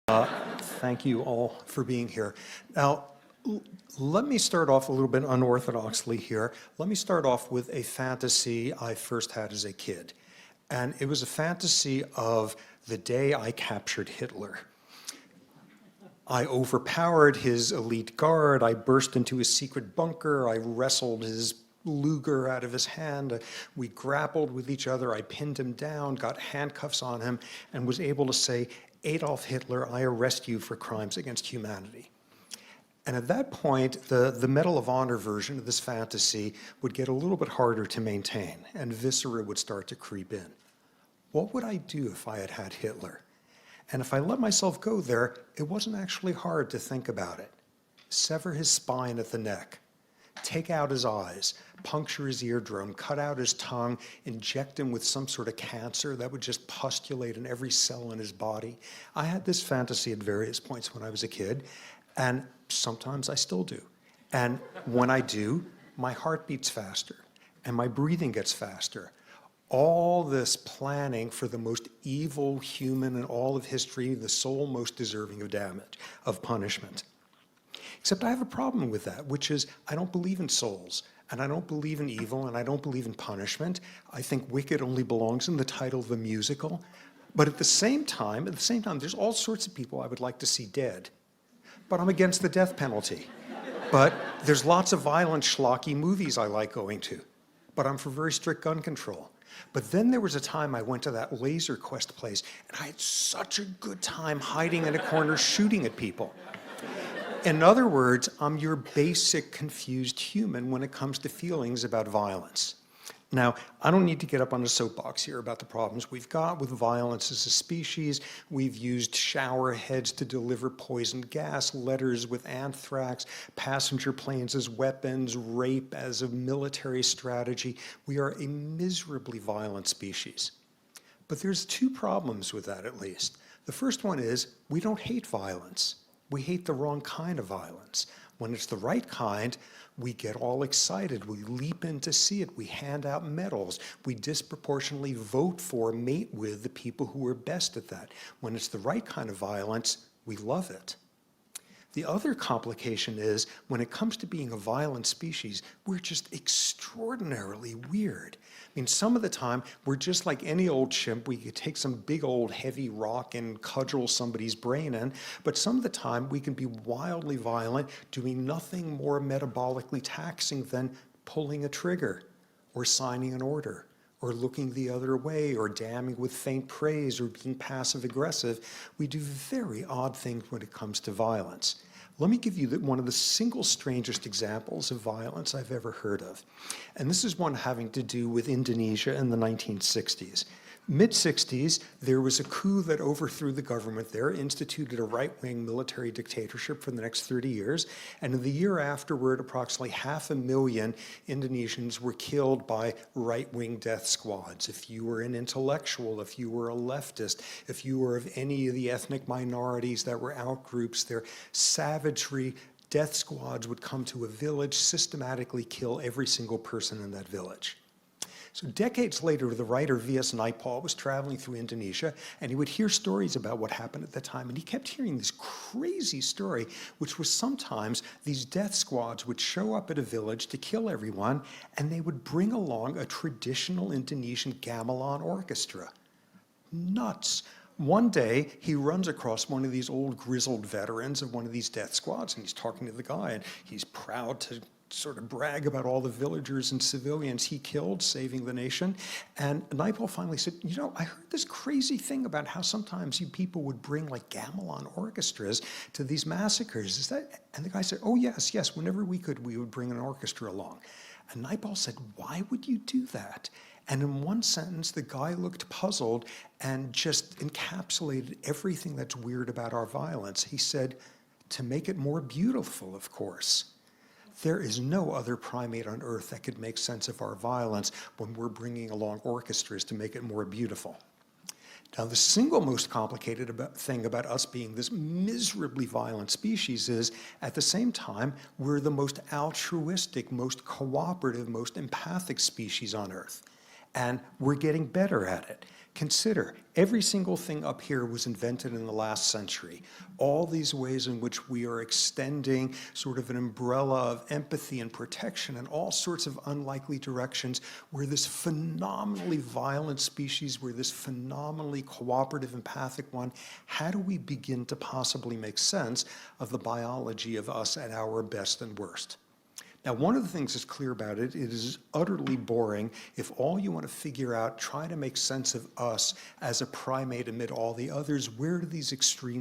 Thank you all for being here. Now, let me start off a little bit unorthodoxly here. Let me start off with a fantasy I first had as a kid. And it was a fantasy of the day I captured Hitler. I overpowered his elite guard. I burst into his secret bunker. I wrestled his Luger out of his hand. We grappled with each other. I pinned him down, got handcuffs on him, and was able to say, "Adolf Hitler, I arrest you for crimes against humanity." And at that point, the Medal of Honor version of this fantasy would get a little bit harder to maintain, and viscera would start to creep in. What would I do if I had had Hitler? And if I let myself go there, it wasn't actually hard to think about it. Sever his spine at the neck, take out his eyes, puncture his eardrum, cut out his tongue, inject him with some sort of cancer that would just pustulate in every cell in his body. I had this fantasy at various points when I was a kid, and sometimes I still do. And when I do, my heart beats faster, and my breathing gets faster. All this planning for the most evil human in all of history, the soul most deserving of damage, of punishment. Except I have a problem with that, which is I don't believe in souls, and I don't believe in evil, and I don't believe in punishment. I think Wicked only belongs in the title of a musical. But at the same time, there's all sorts of people I would like to see dead. But I'm against the death penalty. But there's lots of violent, schlocky movies I like going to. But I'm for very strict gun control. But then there was a time I went to that Laser Quest place, and I had such a good time hiding in a corner shooting at people. In other words, I'm your basic confused human when it comes to feelings about violence. Now, I don't need to get up on a soapbox here about the problems we've got with violence as a species. We've used shower heads to deliver poison gas, letters with anthrax, passenger planes as weapons, rape as a military strategy. We are a miserably violent species. But there's two problems with that, at least. The first one is we don't hate violence. We hate the wrong kind of violence. When it's the right kind, we get all excited. We leap in to see it. We hand out medals. We disproportionately vote for, mate with the people who are best at that. When it's the right kind of violence, we love it. The other complication is when it comes to being a violent species, we're just extraordinarily weird. I mean, some of the time, we're just like any old chimp. We could take some big old heavy rock and cudgel somebody's brain in. But some of the time, we can be wildly violent, doing nothing more metabolically taxing than pulling a trigger or signing an order or looking the other way or damning with faint praise or being passive aggressive. We do very odd things when it comes to violence. Let me give you one of the single strangest examples of violence I've ever heard of. And this is one having to do with Indonesia in the 1960s. Mid-60s, there was a coup that overthrew the government there, instituted a right-wing military dictatorship for the next 30 years, and in the year afterward, approximately 500,000 Indonesians were killed by right-wing death squads. If you were an intellectual, if you were a leftist, if you were of any of the ethnic minorities that were outgroups, their savagery, death squads would come to a village, systematically kill every single person in that village. So decades later, the writer V.S. Naipaul was traveling through Indonesia, and he would hear stories about what happened at the time. And he kept hearing this crazy story, which was sometimes these death squads would show up at a village to kill everyone, and they would bring along a traditional Indonesian gamelan orchestra. Nuts. One day, he runs across one of these old grizzled veterans of one of these death squads, and he's talking to the guy, and he's proud to sort of brag about all the villagers and civilians he killed, saving the nation. And Naipaul finally said, you know, I heard this crazy thing about how sometimes you people would bring like gamelan orchestras to these massacres. Is that? And the guy said, oh, yes, whenever we could, we would bring an orchestra along. And Naipaul said, why would you do that? And in one sentence, the guy looked puzzled and just encapsulated everything that's weird about our violence. He said, to make it more beautiful, of course. There is no other primate on Earth that could make sense of our violence when we're bringing along orchestras to make it more beautiful. Now, the single most complicated thing about us being this miserably violent species is, at the same time, we're the most altruistic, most cooperative, most empathic species on Earth. and we're getting better at it. Consider, every single thing up here was invented in the last century. All these ways in which we are extending sort of an umbrella of empathy and protection in all sorts of unlikely directions. We're this phenomenally violent species. We're this phenomenally cooperative, empathic one. How do we begin to possibly make sense of the biology of us at our best and worst? Now, one of the things that's clear about it, it is utterly boring if all you want to figure out, try to make sense of us as a primate amid all the others. Where do these extremes